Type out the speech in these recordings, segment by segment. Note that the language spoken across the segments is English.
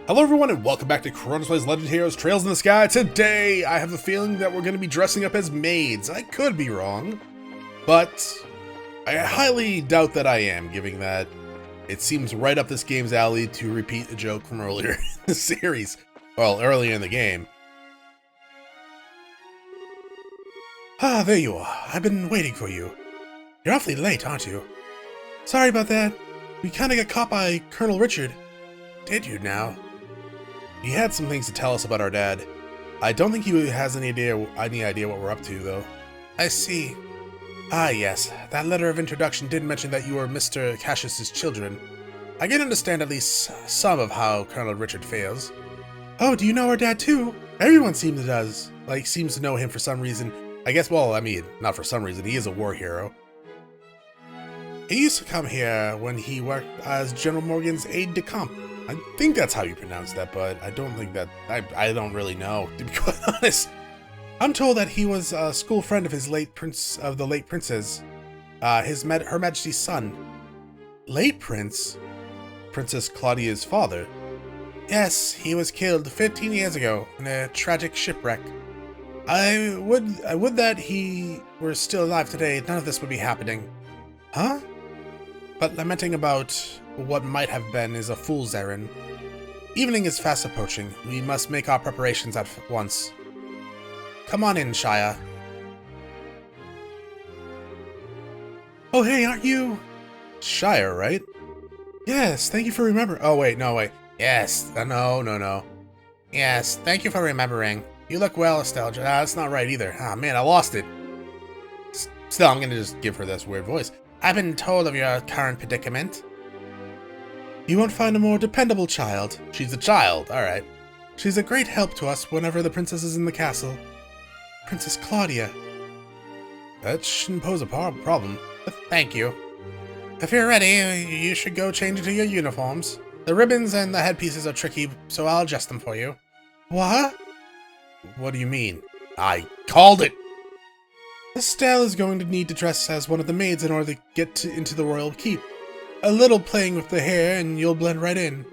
Hello everyone and welcome back to Chronos Legend Heroes Trails in the Sky. Today, I have a feeling that we're going to be dressing up as maids. I could be wrong, but I highly doubt that I am, given that it seems right up this game's alley to repeat a joke from earlier in the series. Well, earlier in the game. Ah, there you are. I've been waiting for you. You're awfully late, aren't you? Sorry about that. We kinda got caught by Colonel Richard. Did you now? He had some things to tell us about our dad. I don't think he has any idea what we're up to, though. I see. Ah, yes. That letter of introduction did mention that you were Mr. Cassius's children. I can understand at least some of how Colonel Richard fails. Oh, do you know our dad, too? Everyone seems to know him for some reason. I guess, well, I mean, not for some reason. He is a war hero. He used to come here when he worked as General Morgan's aide-de-camp. I think that's how you pronounce that, but I don't think that... I don't really know, to be quite honest. I'm told that he was a school friend of the late princess, Her Majesty's son. Late prince? Princess Claudia's father? Yes, he was killed 15 years ago in a tragic shipwreck. I would that he were still alive today. None of this would be happening. Huh? But lamenting about what might have been is a fool's errand. Evening is fast approaching. We must make our preparations at once. Come on in, Shia. Oh, hey, aren't you... Shia, right? Yes, thank you for remembering. Oh, wait, no, wait. Yes, no. Yes, thank you for remembering. You look well, Estelle. That's not right either. Ah, man, I lost it. Still, I'm gonna just give her this weird voice. I've been told of your current predicament. You won't find a more dependable child. She's a child, alright. She's a great help to us whenever the princess is in the castle. Princess Claudia. That shouldn't pose a problem. But thank you. If you're ready, you should go change into your uniforms. The ribbons and the headpieces are tricky, so I'll adjust them for you. What? What do you mean? I called it! Estelle is going to need to dress as one of the maids in order to get into the royal keep. A little playing with the hair and you'll blend right in.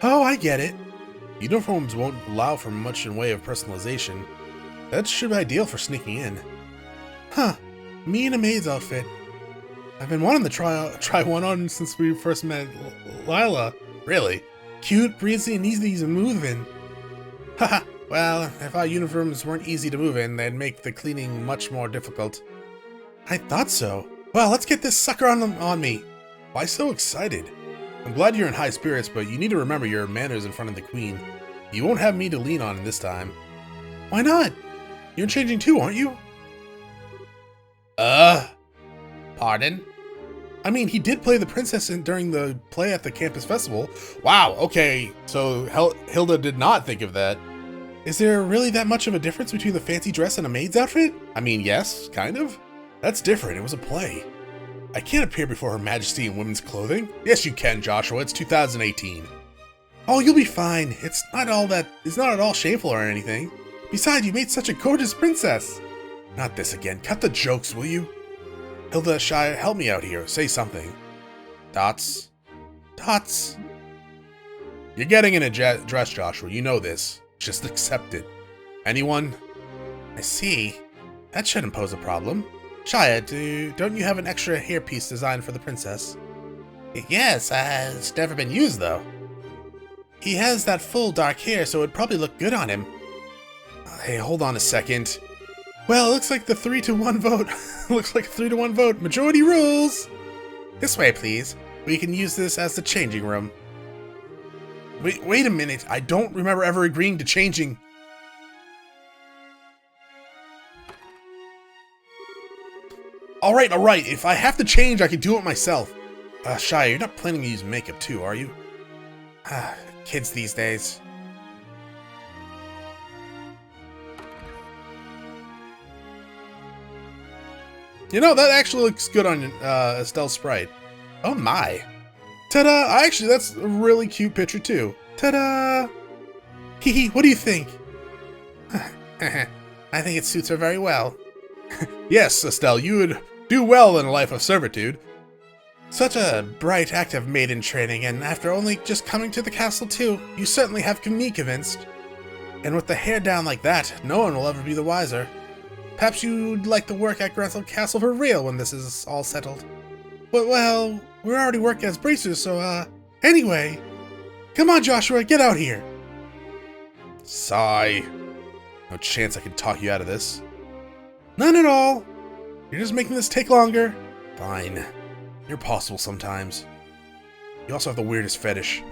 Oh, I get it. Uniforms won't allow for much in way of personalization. That should be ideal for sneaking in. Huh, me in a maid's outfit. I've been wanting to try one on since we first met Lila. Really? Cute, breezy, and easy to move in. Haha. Well, if our uniforms weren't easy to move in, they'd make the cleaning much more difficult. I thought so. Well, let's get this sucker on me. Why so excited? I'm glad you're in high spirits, but you need to remember your manners in front of the queen. You won't have me to lean on this time. Why not? You're changing too, aren't you? Pardon? I mean, he did play the princess during the play at the campus festival. Wow, okay, so Hilda did not think of that. Is there really that much of a difference between the fancy dress and a maid's outfit? I mean, yes, kind of. That's different, it was a play. I can't appear before Her Majesty in women's clothing. Yes, you can, Joshua, it's 2018. Oh, you'll be fine. It's not at all shameful or anything. Besides, you made such a gorgeous princess. Not this again, cut the jokes, will you? Hilda, Shia, help me out here, say something. Dots? You're getting in a dress, Joshua, you know this. Just accept it. Anyone? I see. That shouldn't pose a problem. Shia, don't you have an extra hairpiece designed for the princess? Yes, it's never been used though. He has that full dark hair, so it'd probably look good on him. Hey, hold on a second. Well, it looks like the 3-to-1 vote. Looks like a 3-to-1 vote. Majority rules! This way, please. We can use this as the changing room. Wait a minute, I don't remember ever agreeing to changing. Alright, if I have to change, I can do it myself. Shia, you're not planning to use makeup too, are you? Kids these days. You know, that actually looks good on Estelle's sprite. Oh my. Ta-da! Actually, that's a really cute picture, too. Ta-da! Hee, what do you think? I think it suits her very well. Yes, Estelle, you would do well in a life of servitude. Such a bright, active maid in training, and after only just coming to the castle too, you certainly have me convinced. And with the hair down like that, no one will ever be the wiser. Perhaps you'd like to work at Grantham Castle for real when this is all settled. But, well, we're already working as bracers, so, anyway. Come on, Joshua, get out here. Sigh. No chance I can talk you out of this. None at all. You're just making this take longer. Fine. You're possible sometimes. You also have the weirdest fetish.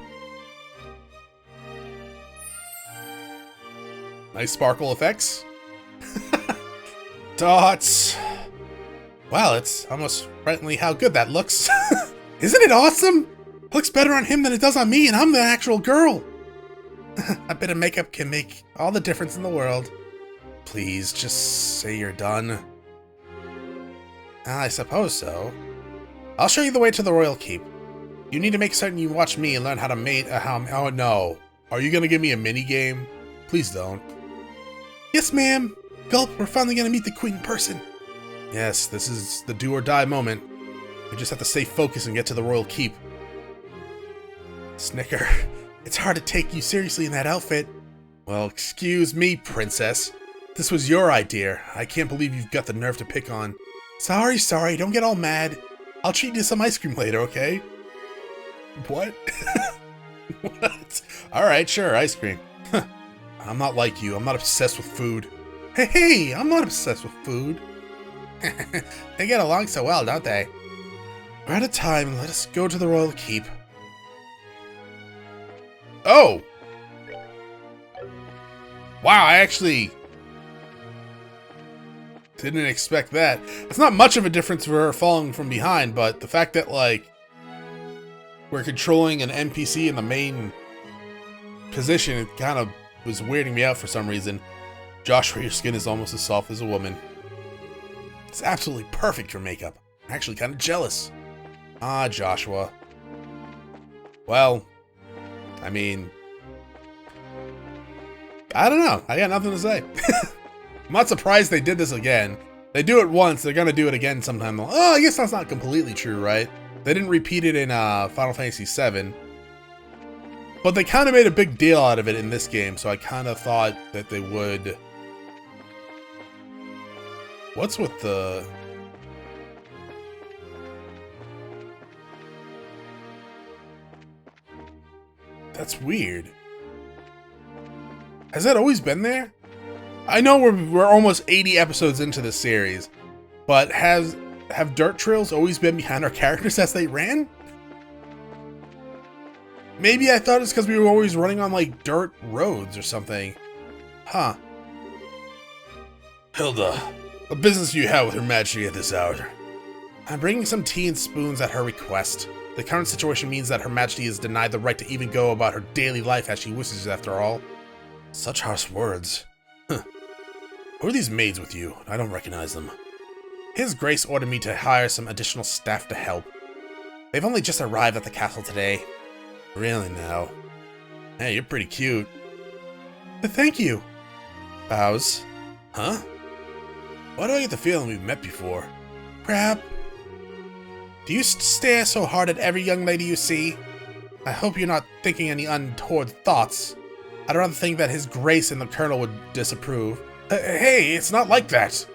Nice sparkle effects. Dots. Wow, it's almost frighteningly how good that looks. Isn't it awesome? It looks better on him than it does on me, and I'm the actual girl. A bit of makeup can make all the difference in the world. Please, just say you're done. I suppose so. I'll show you the way to the royal keep. You need to make certain you watch me and learn how to mate oh no. Are you gonna give me a mini game? Please don't. Yes, ma'am. Gulp, we're finally gonna meet the queen in person. Yes, this is the do or die moment. We just have to stay focused and get to the royal keep. Snicker. It's hard to take you seriously in that outfit. Well, excuse me, princess. This was your idea. I can't believe you've got the nerve to pick on. Sorry, don't get all mad. I'll treat you to some ice cream later, okay? What? What? Alright, sure, ice cream. I'm not like you. I'm not obsessed with food. Hey, I'm not obsessed with food. They get along so well, don't they? We're out of time. Let us go to the royal keep. Oh! Wow, I actually didn't expect that. It's not much of a difference for her falling from behind, but the fact that, like, we're controlling an NPC in the main position, it kind of was weirding me out for some reason. Joshua, your skin is almost as soft as a woman. It's absolutely perfect for makeup. I'm actually kind of jealous. Ah, Joshua. Well, I mean, I don't know. I got nothing to say. I'm not surprised they did this again. They do it once, they're gonna do it again sometime. Oh, I guess that's not completely true, right? They didn't repeat it in Final Fantasy VII. But they kind of made a big deal out of it in this game, so I kind of thought that they would. What's with the... That's weird. Has that always been there? I know we're almost 80 episodes into this series, but have dirt trails always been behind our characters as they ran? Maybe I thought it's because we were always running on, like, dirt roads or something. Huh. Hilda, what business do you have with Her Majesty at this hour? I'm bringing some tea and spoons at her request. The current situation means that Her Majesty is denied the right to even go about her daily life as she wishes, after all. Such harsh words. Huh. Who are these maids with you? I don't recognize them. His Grace ordered me to hire some additional staff to help. They've only just arrived at the castle today. Really now? Hey, you're pretty cute. Thank you. Bows. Huh? Why do I get the feeling we've met before? Crap. Do you stare so hard at every young lady you see? I hope you're not thinking any untoward thoughts. I'd rather think that His Grace and the Colonel would disapprove. Hey, it's not like that.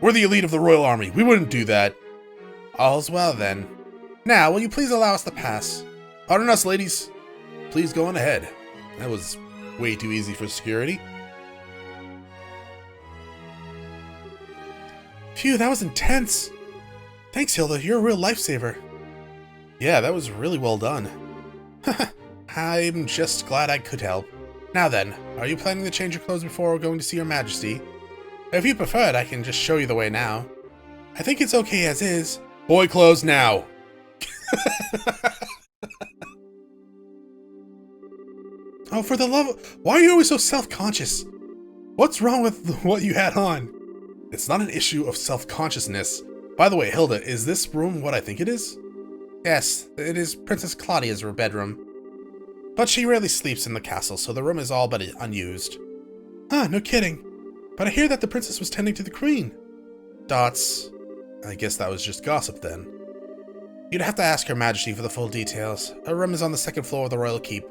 We're the elite of the Royal Army. We wouldn't do that. All's well, then. Now, will you please allow us to pass? Pardon us, ladies. Please go on ahead. That was way too easy for security. Phew, that was intense. Thanks, Hilda. You're a real lifesaver. Yeah, that was really well done. I'm just glad I could help. Now then, are you planning to change your clothes before going to see Her Majesty? If you prefer it, I can just show you the way now. I think it's okay as is. Boy clothes now. Oh, for the love of... Why are you always so self-conscious? What's wrong with what you had on? It's not an issue of self-consciousness. By the way, Hilda, is this room what I think it is? Yes, it is Princess Claudia's bedroom. But she rarely sleeps in the castle, so the room is all but unused. Ah, no kidding. But I hear that the princess was tending to the queen. Dots. I guess that was just gossip then. You'd have to ask Her Majesty for the full details. Her room is on the second floor of the Royal Keep.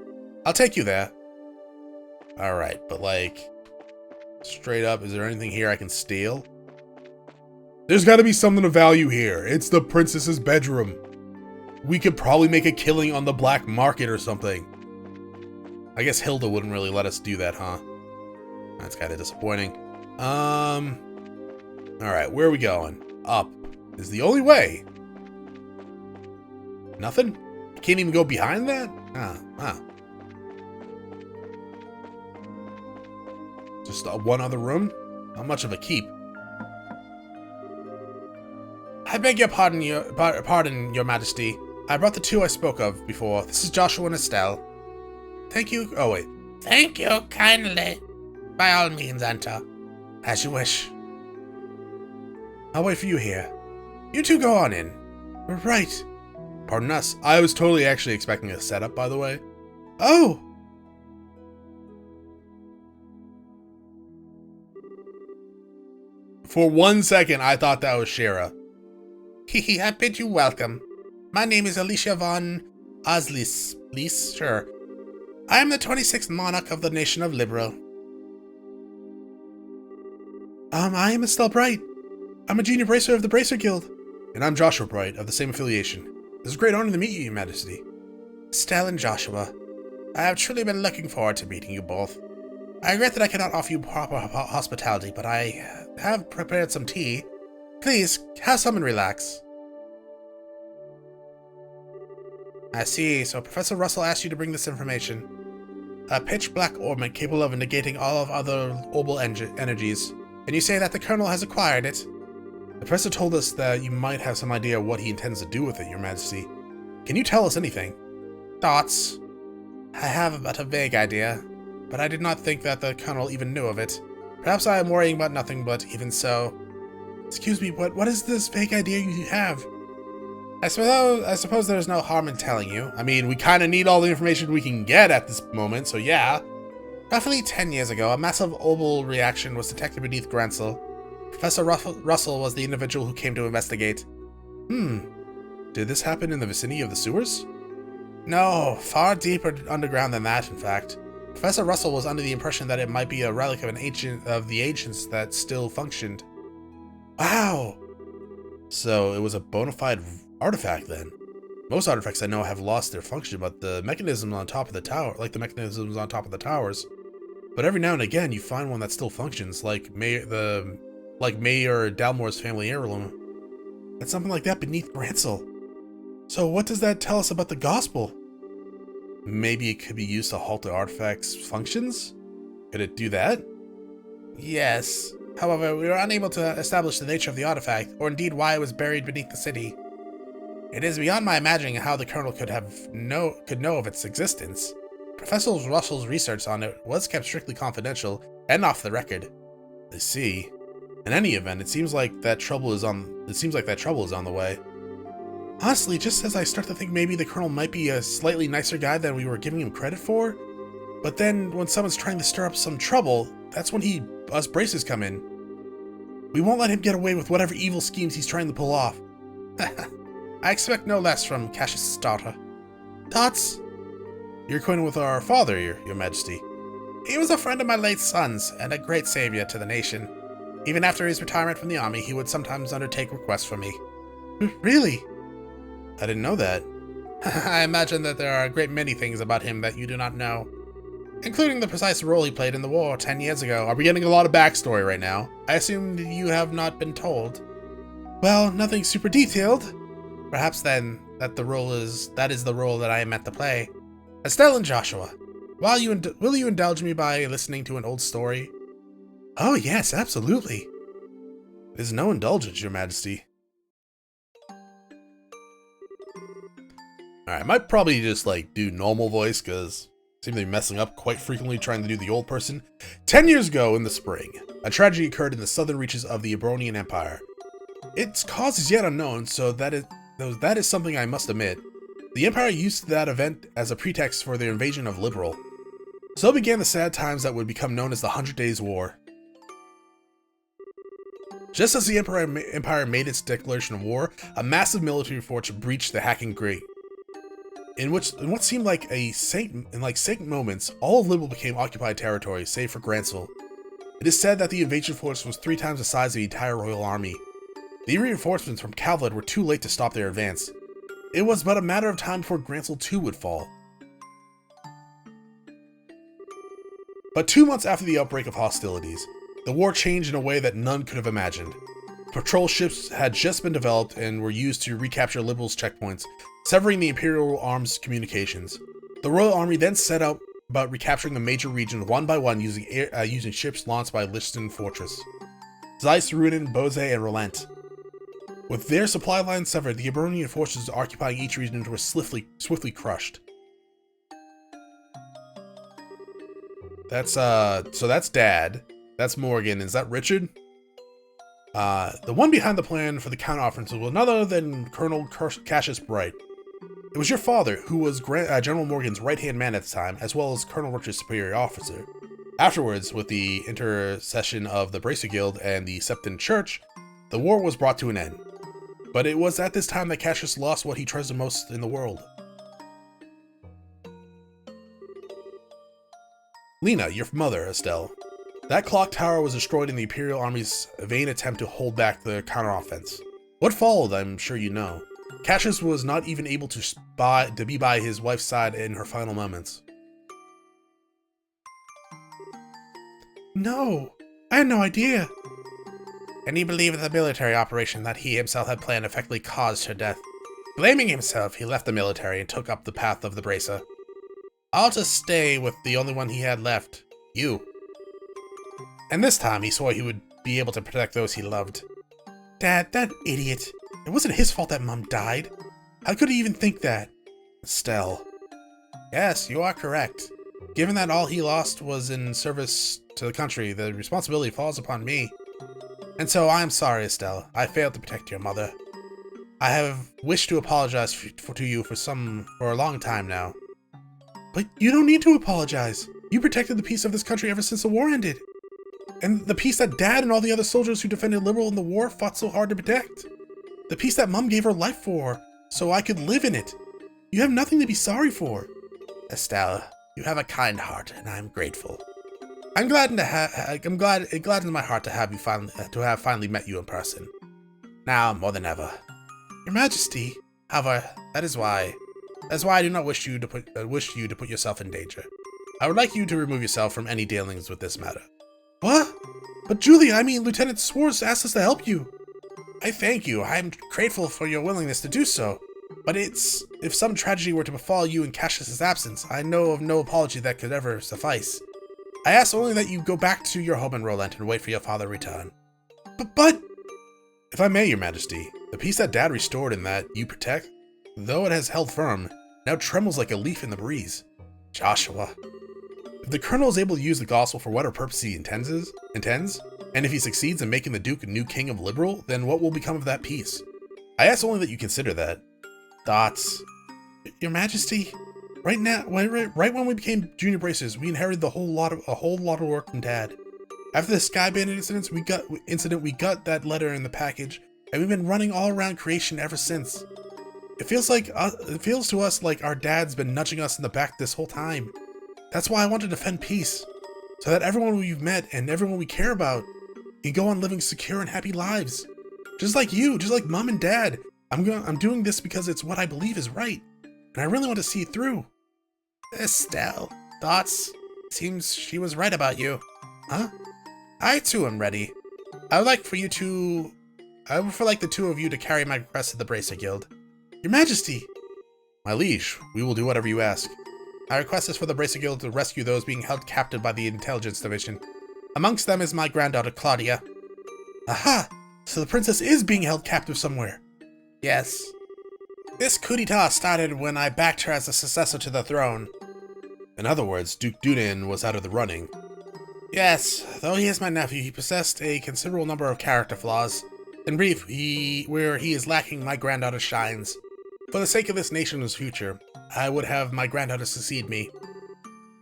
I'll take you there. Alright, but like, straight up, is there anything here I can steal? There's gotta be something of value here. It's the princess's bedroom. We could probably make a killing on the black market or something. I guess Hilda wouldn't really let us do that, huh? That's kind of disappointing. Alright, where are we going? Up is the only way. Nothing? I can't even go behind that? Wow. Just one other room? Not much of a keep. I beg your pardon, your Majesty. I brought the two I spoke of before. This is Joshua and Estelle. Thank you. Oh, wait. Thank you kindly. By all means, enter. As you wish. I'll wait for you here. You two go on in. Right. Pardon us. I was totally actually expecting a setup, by the way. Oh! For 1 second, I thought that was Shara. Hehe, I bid you welcome. My name is Alicia von Oslis. Sure. I am the 26th monarch of the nation of Libra. I am Estelle Bright. I'm a junior bracer of the Bracer Guild. And I'm Joshua Bright of the same affiliation. It's a great honor to meet you, Your Majesty. Estelle and Joshua, I have truly been looking forward to meeting you both. I regret that I cannot offer you proper hospitality, but I have prepared some tea. Please, have some and relax. I see, so Professor Russell asked you to bring this information. A pitch-black orbment capable of negating all of other orbal energies. And you say that the Colonel has acquired it? The professor told us that you might have some idea what he intends to do with it, Your Majesty. Can you tell us anything? Thoughts? I have but a vague idea, but I did not think that the Colonel even knew of it. Perhaps I am worrying about nothing, but even so... Excuse me, what is this vague idea you have? I suppose there's no harm in telling you. I mean, we kind of need all the information we can get at this moment, so yeah. Roughly 10 years ago, a massive orbal reaction was detected beneath Gransel. Professor Russell was the individual who came to investigate. Did this happen in the vicinity of the sewers? No, far deeper underground than that, in fact. Professor Russell was under the impression that it might be a relic of the ancients that still functioned. Wow! So it was a bona fide artifact then. Most artifacts I know have lost their function, but the mechanisms on top of the tower, like the mechanisms on top of the towers. But every now and again, you find one that still functions, like Mayor Dalmore's family heirloom. And something like that beneath Gransel. So what does that tell us about the gospel? Maybe it could be used to halt the artifact's functions? Could it do that? Yes. However, we were unable to establish the nature of the artifact, or indeed why it was buried beneath the city. It is beyond my imagining how the Colonel could know of its existence. Professor Russell's research on it was kept strictly confidential and off the record. I see. In any event, it seems like that trouble is on the way. Honestly, just as I start to think maybe the Colonel might be a slightly nicer guy than we were giving him credit for, but then when someone's trying to stir up some trouble, that's when us bracers come in. We won't let him get away with whatever evil schemes he's trying to pull off. I expect no less from Cassius' daughter. Tots? You're acquainted with our father, Your Majesty. He was a friend of my late son's, and a great savior to the nation. Even after his retirement from the army, he would sometimes undertake requests for me. Really? I didn't know that. I imagine that there are a great many things about him that you do not know, including the precise role he played in the war 10 years ago. Are we getting a lot of backstory right now? I assume you have not been told. Well, nothing super detailed. Perhaps then, that is the role that I am meant to play. Estelle and Joshua, will you indulge me by listening to an old story? Oh yes, absolutely. There's no indulgence, Your Majesty. Alright, I might probably just do normal voice, because I seem to be messing up quite frequently trying to do the old person. 10 years ago in the spring, a tragedy occurred in the southern reaches of the Ebronian Empire. Its cause is yet unknown, so that is something I must admit. The Empire used that event as a pretext for their invasion of Liberal. So began the sad times that would become known as the 100 Days' War. Just as the Empire made its declaration of war, a massive military force breached the hacking grate. In what seemed like sync moments, all of Libel became occupied territory, save for Grantsville. It is said that the invasion force was 3 times the size of the entire royal army. The reinforcements from Calvled were too late to stop their advance. It was but a matter of time before Grantsville too would fall. But 2 months after the outbreak of hostilities, the war changed in a way that none could have imagined. Patrol ships had just been developed and were used to recapture Libel's checkpoints, severing the Imperial Arm's communications. The Royal Army then set out about recapturing the major regions one by one using ships launched by Lichten Fortress, Zeiss, Ruinen, Bose, and Relent. With their supply lines severed, the Eberonian forces occupying each region were swiftly crushed. That's Dad. That's Morgan. Is that Richard? The one behind the plan for the counteroffensive was none other than Colonel Cassius Bright. It was your father, who was General Morgan's right-hand man at the time, as well as Colonel Richard's superior officer. Afterwards, with the intercession of the Bracer Guild and the Septon Church, the war was brought to an end. But it was at this time that Cassius lost what he treasures most in the world. Lena, your mother, Estelle. That clock tower was destroyed in the Imperial Army's vain attempt to hold back the counteroffense. What followed, I'm sure you know. Cassius was not even able to be by his wife's side in her final moments. No, I had no idea. And he believed the military operation that he himself had planned effectively caused her death. Blaming himself, he left the military and took up the path of the Bracer. All to stay with the only one he had left, you. And this time he swore he would be able to protect those he loved. Dad, that idiot. It wasn't his fault that Mom died. How could he even think that? Estelle. Yes, you are correct. Given that all he lost was in service to the country, the responsibility falls upon me. And so I am sorry, Estelle. I failed to protect your mother. I have wished to apologize to you for a long time now. But you don't need to apologize. You protected the peace of this country ever since the war ended. And the peace that Dad and all the other soldiers who defended Liberal in the war fought so hard to protect. The peace that Mom gave her life for, so I could live in it. You have nothing to be sorry for. Estelle, you have a kind heart, and I am grateful. I'm glad it gladdens my heart to have finally met you in person. Now more than ever. Your Majesty, however, that is why I do not wish you to put yourself in danger. I would like you to remove yourself from any dealings with this matter. What? But Julia, Lieutenant Swartz asked us to help you. I thank you. I am grateful for your willingness to do so. But if some tragedy were to befall you in Cassius's absence, I know of no apology that could ever suffice. I ask only that you go back to your home in Rolent and wait for your father's return. But... If I may, Your Majesty, the peace that Dad restored and that you protect, though it has held firm, now trembles like a leaf in the breeze. Joshua. If the Colonel is able to use the gospel for whatever purpose he intends, and if he succeeds in making the Duke a new king of Liberal, then what will become of that peace? I ask only that you consider that. Thoughts. Your Majesty, right now, right when we became junior bracers, we inherited a whole lot of work from Dad. After the Sky Bandit we got that letter in the package, and we've been running all around creation ever since. It feels to us like our dad's been nudging us in the back this whole time. That's why I want to defend peace, so that everyone we've met and everyone we care about can go on living secure and happy lives. Just like you, just like Mom and Dad. I'm doing this because it's what I believe is right, and I really want to see it through. Estelle, thoughts? Seems she was right about you. Huh? I too am ready. I would like the two of you to carry my request to the Bracer Guild. Your Majesty! My liege, we will do whatever you ask. My request is for the Bracer Guild to rescue those being held captive by the Intelligence Division. Amongst them is my granddaughter, Claudia. Aha! So the princess is being held captive somewhere. Yes. This coup d'etat started when I backed her as a successor to the throne. In other words, Duke Dunan was out of the running. Yes, though he is my nephew, he possessed a considerable number of character flaws. In brief, where he is lacking, my granddaughter shines. For the sake of this nation's future, I would have my granddaughter succeed me.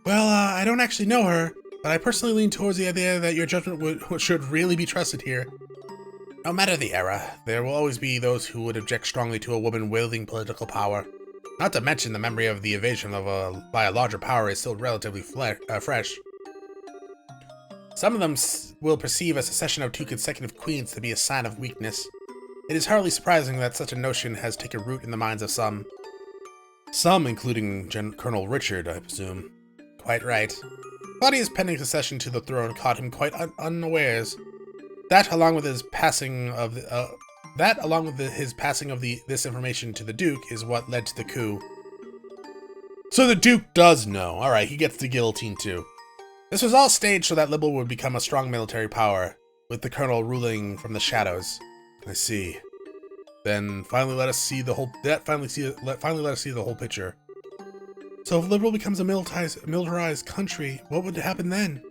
Well, I don't actually know her, but I personally lean towards the idea that your judgment should really be trusted here. No matter the era, there will always be those who would object strongly to a woman wielding political power. Not to mention the memory of the invasion by a larger power is still relatively fresh. Some of them will perceive a succession of 2 consecutive queens to be a sign of weakness. It is hardly surprising that such a notion has taken root in the minds of some. Some, including Colonel Richard, I presume. Quite right. Claudia's pending succession to the throne caught him quite unawares. That, along with his passing of this information to the Duke, is what led to the coup. So the Duke does know. Alright, he gets the guillotine too. This was all staged so that Libel would become a strong military power, with the Colonel ruling from the shadows. I see. Then finally let us see the whole picture. So if Libel becomes a militarized country, what would happen then?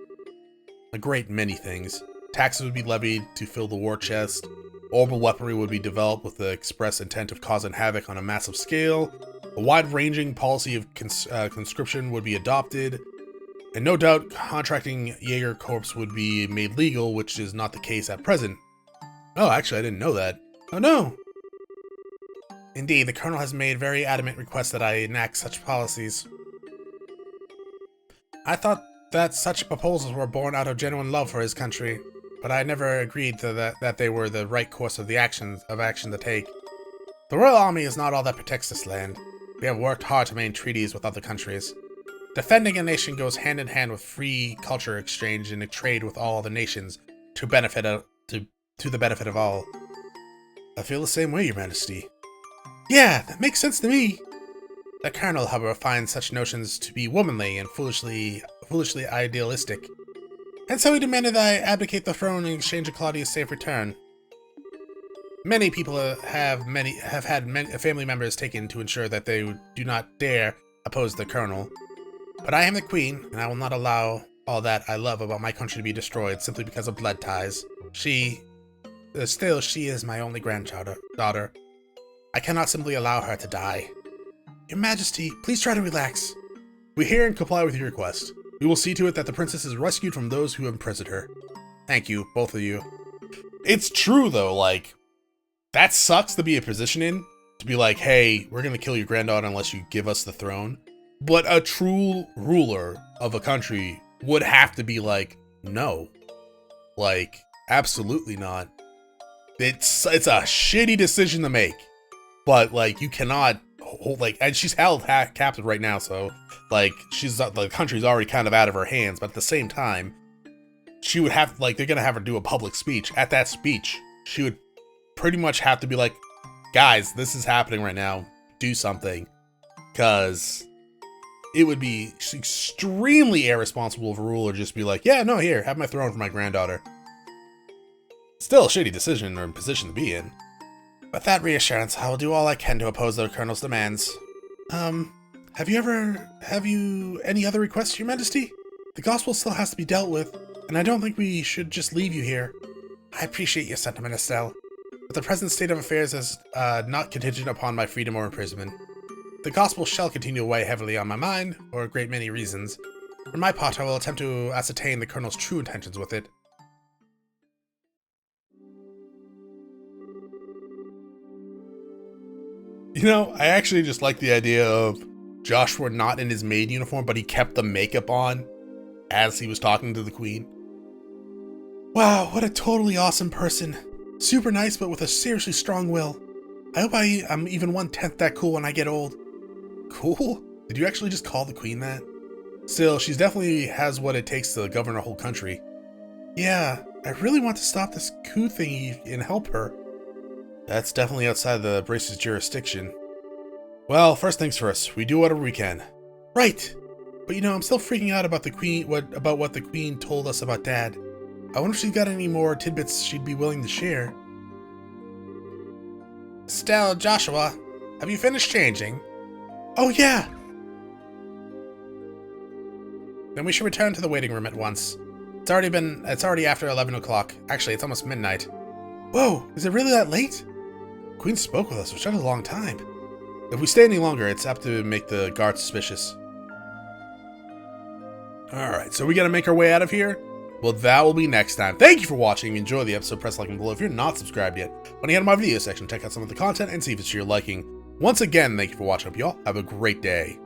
A great many things. Taxes would be levied to fill the war chest. Orbal weaponry would be developed with the express intent of causing havoc on a massive scale. A wide-ranging policy of conscription would be adopted. And no doubt, contracting Jaeger Corps would be made legal, which is not the case at present. Oh, actually, I didn't know that. Oh no! Indeed, the Colonel has made very adamant requests that I enact such policies. I thought that such proposals were born out of genuine love for his country, but I never agreed to that they were the right course of action to take. The Royal Army is not all that protects this land. We have worked hard to maintain treaties with other countries. Defending a nation goes hand in hand with free culture exchange and a trade with all other nations to the benefit of all. I feel the same way, Your Majesty. Yeah, that makes sense to me. The Colonel, however, finds such notions to be womanly and foolishly idealistic, and so he demanded that I abdicate the throne in exchange of Claudia's safe return. Many people have had family members taken to ensure that they do not dare oppose the Colonel. But I am the Queen, and I will not allow all that I love about my country to be destroyed simply because of blood ties. She is my only daughter. I cannot simply allow her to die. Your Majesty, please try to relax. We hear and comply with your request. We will see to it that the princess is rescued from those who imprisoned her. Thank you, both of you. It's true, though, like, that sucks to be a position in. To be like, hey, we're gonna kill your granddaughter unless you give us the throne. But a true ruler of a country would have to be like, no. Like, absolutely not. It's a shitty decision to make. But, like, you cannot hold, like, and she's held captive right now, so, like, the country's already kind of out of her hands, but at the same time, she would have, like, they're gonna have her do a public speech. At that speech, she would pretty much have to be like, guys, this is happening right now, do something. Because it would be extremely irresponsible of a ruler just be like, yeah, no, here, have my throne for my granddaughter. Still a shitty decision or position to be in. With that reassurance, I will do all I can to oppose the Colonel's demands. Have you any other requests, Your Majesty? The gospel still has to be dealt with, and I don't think we should just leave you here. I appreciate your sentiment, Estelle, but the present state of affairs is not contingent upon my freedom or imprisonment. The gospel shall continue to weigh heavily on my mind, for a great many reasons. For my part, I will attempt to ascertain the Colonel's true intentions with it. You know, I actually just like the idea of Joshua not in his maid uniform, but he kept the makeup on as he was talking to the Queen. Wow, what a totally awesome person. Super nice, but with a seriously strong will. I hope I'm even 1/10 that cool when I get old. Cool? Did you actually just call the Queen that? Still, she definitely has what it takes to govern a whole country. Yeah, I really want to stop this coup thingy and help her. That's definitely outside the Brace's jurisdiction. Well, first things first, we do whatever we can. Right! But you know, I'm still freaking out about what the Queen told us about Dad. I wonder if she's got any more tidbits she'd be willing to share. Estelle, Joshua, have you finished changing? Oh yeah! Then we should return to the waiting room at once. It's already after 11 o'clock. Actually, it's almost midnight. Whoa, is it really that late? Queen spoke with us for such a long time. If we stay any longer, it's apt to make the guard suspicious. Alright, so we gotta make our way out of here? Well, that will be next time. Thank you for watching. If you enjoyed the episode, press like and below if you're not subscribed yet. When you head to my video section, check out some of the content and see if it's to your liking. Once again, thank you for watching. Hope you all have a great day.